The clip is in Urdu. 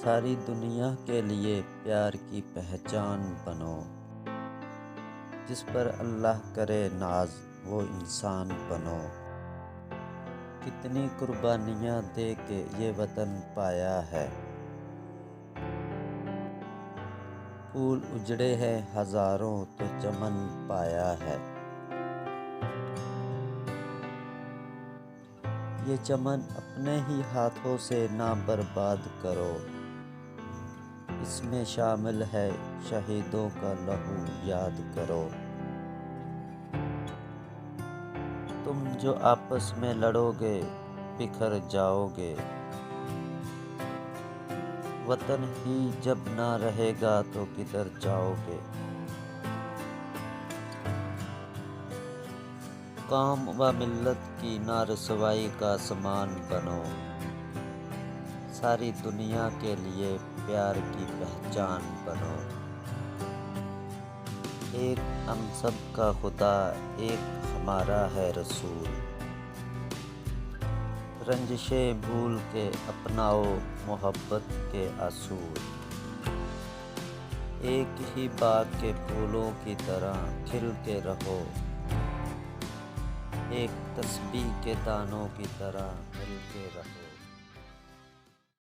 ساری دنیا کے لیے پیار کی پہچان بنو، جس پر اللہ کرے ناز وہ انسان بنو۔ کتنی قربانیاں دے کے یہ وطن پایا ہے، پھول اجڑے ہیں ہزاروں تو چمن پایا ہے۔ یہ چمن اپنے ہی ہاتھوں سے نہ برباد کرو، اس میں شامل ہے شہیدوں کا لہو یاد کرو۔ تم جو آپس میں لڑو گے بکھر جاؤ گے، وطن ہی جب نہ رہے گا تو کدھر جاؤ گے۔ قوم و ملت کی نہ رسوائی کا سامان بنو، ساری دنیا کے لیے پیار کی پہچان بنو۔ ایک ہم سب کا خدا، ایک ہمارا ہے رسول، رنجشیں بھول کے اپناؤ محبت کے اصول۔ ایک ہی باغ کے پھولوں کی طرح کھل کے رہو، ایک تسبیح کے دانوں کی طرح مل کے رہو۔